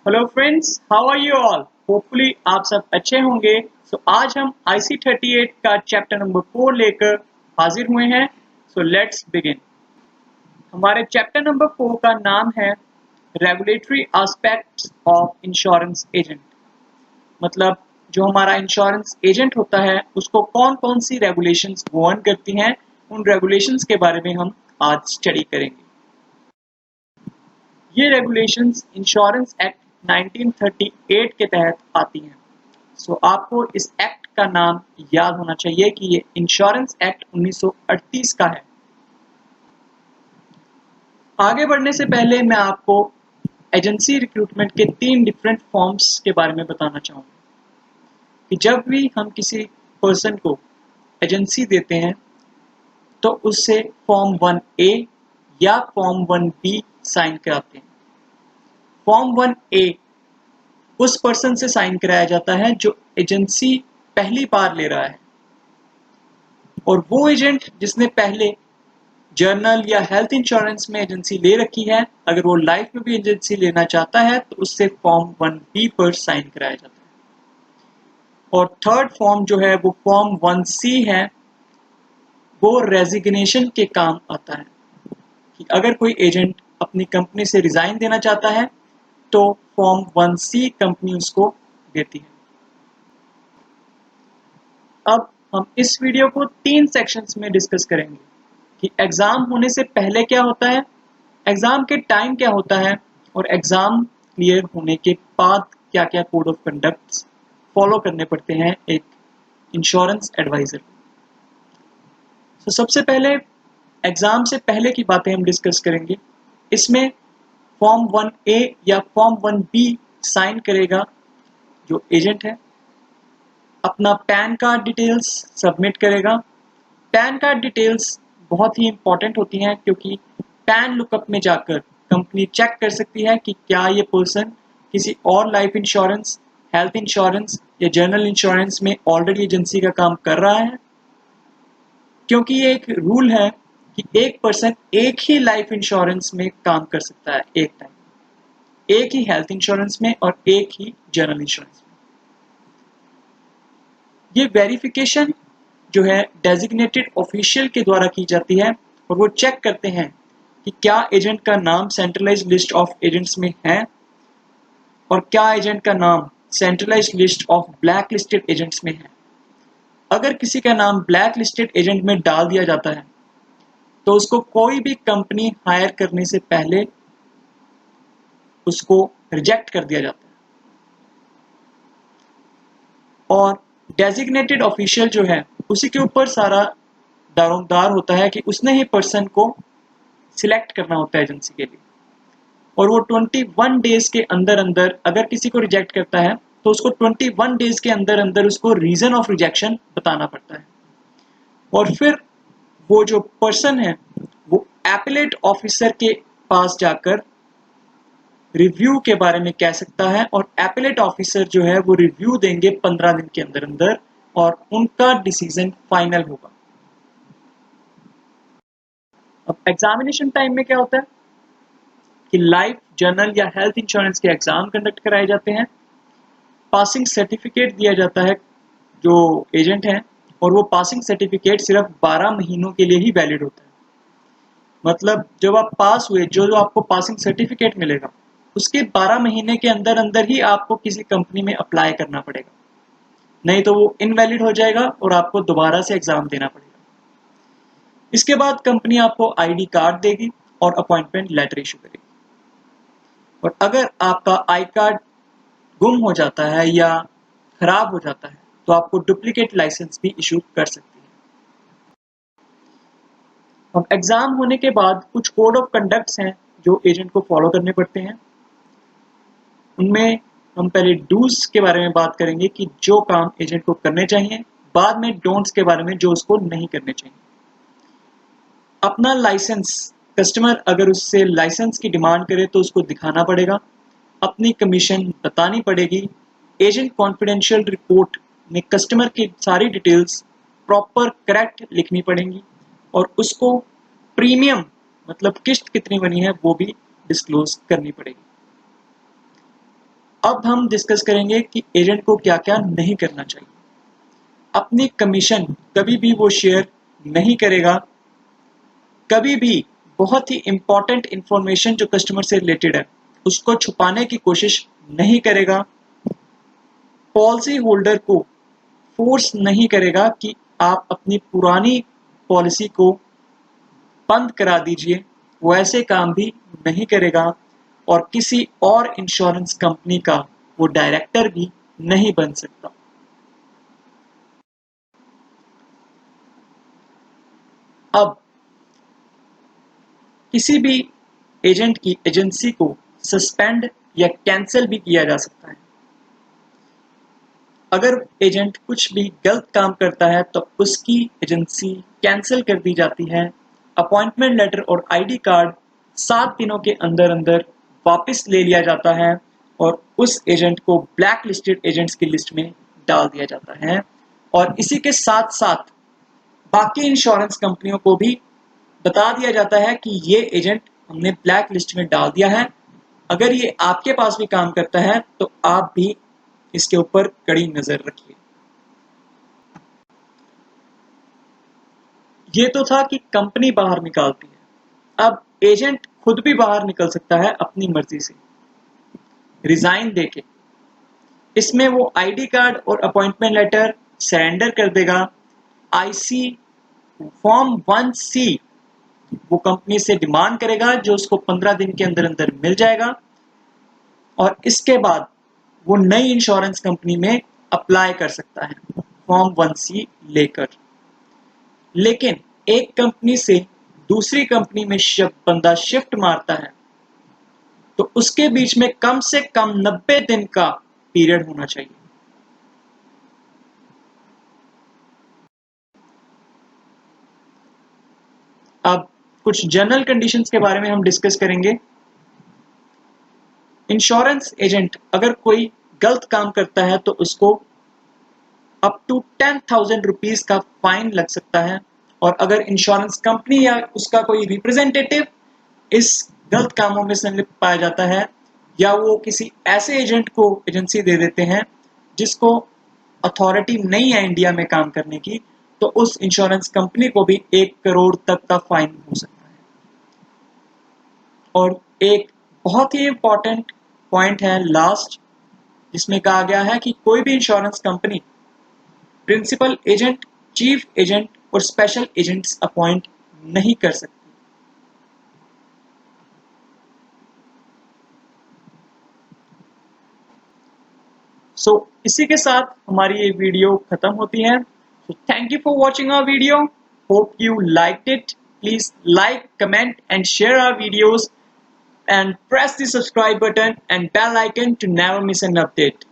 Hello friends, how are you all? Hopefully आप सब अच्छे होंगे। आज हम IC38 का चैप्टर नंबर 4 लेकर हाजिर हुए हैं। Let's begin. हमारे चैप्टर नंबर 4 का नाम है regulatory aspects of insurance agent. मतलब जो हमारा इंश्योरेंस एजेंट होता है उसको कौन कौन सी रेगुलेशंस गवर्न करती हैं, उन रेगुलेशंस के बारे में हम आज स्टडी करेंगे। ये रेगुलेशंस इंश्योरेंस एक्ट 1938 के तहत आती हैं। आपको इस एक्ट का नाम याद होना चाहिए कि ये इंश्योरेंस एक्ट 1938 का है। आगे बढ़ने से पहले मैं आपको एजेंसी रिक्रूटमेंट के 3 डिफरेंट फॉर्म्स के बारे में बताना चाहूँगा कि जब भी हम किसी पर्सन को एजेंसी देते हैं तो उससे फॉर्म 1A या फॉर्म 1B साइन कराते हैं। फॉर्म 1A उस पर्सन से साइन कराया जाता है जो एजेंसी पहली बार ले रहा है, और वो एजेंट जिसने पहले जर्नल या हेल्थ इंश्योरेंस में एजेंसी ले रखी है, अगर वो लाइफ में भी एजेंसी लेना चाहता है तो उससे फॉर्म 1B पर साइन कराया जाता है। और थर्ड फॉर्म जो है वो फॉर्म 1C है, वो रेजिग्नेशन के काम आता है कि अगर कोई एजेंट अपनी कंपनी से रिजाइन देना चाहता है तो फॉर्म 1C कंपनी उसको देती है। अब हम इस वीडियो को 3 सेक्शंस में डिस्कस करेंगे कि एग्जाम होने से पहले क्या होता है, एग्जाम के टाइम क्या होता है, और एग्जाम क्लियर होने के बाद क्या क्या कोड ऑफ कंडक्ट्स फॉलो करने पड़ते हैं एक इंश्योरेंस एडवाइजर। सबसे पहले एग्जाम से पहले की बातें हम डिस्कस करेंगे। इसमें फॉर्म 1A या फॉर्म 1B साइन करेगा जो एजेंट है, अपना पैन कार्ड डिटेल्स सबमिट करेगा। पैन कार्ड डिटेल्स बहुत ही इंपॉर्टेंट होती हैं क्योंकि पैन लुकअप में जाकर कंपनी चेक कर सकती है कि क्या ये पर्सन किसी और लाइफ इंश्योरेंस, हेल्थ इंश्योरेंस या जनरल इंश्योरेंस में ऑलरेडी एजेंसी का काम कर रहा है। क्योंकि ये एक रूल है कि एक पर्सन एक ही लाइफ इंश्योरेंस में काम कर सकता है एक टाइम, एक ही हेल्थ इंश्योरेंस में और एक ही जनरल इंश्योरेंस में। ये वेरिफिकेशन जो है डेजिग्नेटेड ऑफिशियल के द्वारा की जाती है, और वो चेक करते हैं कि क्या एजेंट का नाम सेंट्रलाइज्ड लिस्ट ऑफ एजेंट्स में है और क्या एजेंट का नाम centralised list of black listed agents में है। अगर किसी का नाम ब्लैक लिस्टेड एजेंट में डाल दिया जाता है तो उसको कोई भी कंपनी हायर करने से पहले उसको रिजेक्ट कर दिया जाता है। और डेजिग्नेटेड ऑफिशियल जो है उसी के ऊपर सारा दारोमदार होता है कि उसने ही पर्सन को सिलेक्ट करना होता है एजेंसी के लिए, और वो 21 डेज के अंदर अंदर अगर किसी को रिजेक्ट करता है तो उसको 21 डेज के अंदर अंदर उसको रीजन ऑफ रिजेक्शन बताना पड़ता है। और फिर वो जो पर्सन है वो एपेलेट ऑफिसर के पास जाकर रिव्यू के बारे में कह सकता है, और एपेलेट ऑफिसर जो है वो रिव्यू देंगे 15 दिन के अंदर अंदर, और उनका डिसीजन फाइनल होगा। अब एग्जामिनेशन टाइम में क्या होता है कि लाइफ, जनरल या हेल्थ इंश्योरेंस के एग्जाम कंडक्ट कराए जाते हैं, पासिंग सर्टिफिकेट दिया जाता है जो एजेंट है, और वो पासिंग सर्टिफिकेट सिर्फ 12 महीनों के लिए ही वैलिड होता है। मतलब जब आप पास हुए, जो आपको पासिंग सर्टिफिकेट मिलेगा उसके 12 महीने के अंदर अंदर ही आपको किसी कंपनी में अप्लाई करना पड़ेगा, नहीं तो वो इनवैलिड हो जाएगा और आपको दोबारा से एग्जाम देना पड़ेगा। इसके बाद कंपनी आपको ID कार्ड देगी और अपॉइंटमेंट लेटर इशू करेगी। और अगर आपका आई कार्ड गुम हो जाता है या खराब हो जाता है तो आपको डुप्लीकेट लाइसेंस भी इशू कर सकती है। अब एग्जाम होने के बाद कुछ कोड ऑफ कंडक्ट्स हैं जो एजेंट को फॉलो करने पड़ते हैं। उनमें हम पहले डूज के बारे में बात करेंगे कि जो काम एजेंट को करने चाहिए, बाद में डोंट्स के बारे में जो उसको नहीं करने चाहिए। अपना लाइसेंस, कस्टमर अगर उससे लाइसेंस की डिमांड करे तो उसको दिखाना पड़ेगा, अपनी कमीशन बतानी पड़ेगी, एजेंट कॉन्फिडेंशियल रिपोर्ट में कस्टमर की सारी डिटेल्स प्रॉपर करेक्ट लिखनी पड़ेंगी, और उसको प्रीमियम मतलब किस्त कितनी बनी है वो भी डिस्क्लोज करनी पड़ेगी। अब हम डिस्कस करेंगे कि एजेंट को क्या क्या नहीं करना चाहिए। अपनी कमीशन कभी भी वो शेयर नहीं करेगा, कभी भी बहुत ही इंपॉर्टेंट इंफॉर्मेशन जो कस्टमर से रिलेटेड है उसको छुपाने की कोशिश नहीं करेगा, पॉलिसी होल्डर को फोर्स नहीं करेगा कि आप अपनी पुरानी पॉलिसी को बंद करा दीजिए, वो ऐसे काम भी नहीं करेगा और किसी और इंश्योरेंस कंपनी का वो डायरेक्टर भी नहीं बन सकता। अब किसी भी एजेंट की एजेंसी को सस्पेंड या कैंसिल भी किया जा सकता है। अगर एजेंट कुछ भी गलत काम करता है तो उसकी एजेंसी कैंसिल कर दी जाती है। अपॉइंटमेंट लेटर और आईडी कार्ड 7 दिनों के अंदर अंदर वापस ले लिया जाता है और उस एजेंट को ब्लैक लिस्टेड एजेंट्स की लिस्ट में डाल दिया जाता है। और इसी के साथ साथ बाकी इंश्योरेंस कंपनियों को भी बता दिया जाता है कि ये एजेंट हमने ब्लैक लिस्ट में डाल दिया है, अगर ये आपके पास भी काम करता है तो आप भी इसके ऊपर कड़ी नजर रखिए। ये तो था कि कंपनी बाहर निकालती है। अब एजेंट खुद भी बाहर निकल सकता है अपनी मर्जी से, रिजाइन देके। इसमें वो आईडी कार्ड और अपॉइंटमेंट लेटर सरेंडर कर देगा। आईसी फॉर्म 1C वो कंपनी से डिमांड करेगा जो उसको 15 दिन के अंदर अंदर मिल जाएगा और इसके बाद वो नई इंश्योरेंस कंपनी में अप्लाई कर सकता है फॉर्म 1C लेकर। लेकिन एक कंपनी से दूसरी कंपनी में जब बंदा शिफ्ट मारता है तो उसके बीच में कम से कम 90 दिन का पीरियड होना चाहिए। अब कुछ जनरल कंडीशंस के बारे में हम डिस्कस करेंगे। इंश्योरेंस एजेंट अगर कोई गलत काम करता है तो उसको अप टू 10,000 रुपीज का फाइन लग सकता है और अगर इंश्योरेंस कंपनी या उसका कोई रिप्रेजेंटेटिव इस गलत कामों में संलिप्त पाया जाता है या वो किसी ऐसे एजेंट को एजेंसी दे देते हैं जिसको अथॉरिटी नहीं है इंडिया में काम करने की, तो उस इंश्योरेंस कंपनी को भी 1 करोड़ तक का फाइन हो सकता है। और एक बहुत ही इंपॉर्टेंट पॉइंट है लास्ट, जिसमें कहा गया है कि कोई भी insurance company principal agent, chief agent और स्पेशल एजेंट्स अपॉइंट नहीं कर सकती। इसी के साथ हमारी ये वीडियो खत्म होती है। Thank you for watching our video, hope you liked it. Please like, comment and share our videos and press the subscribe button and bell icon to never miss an update.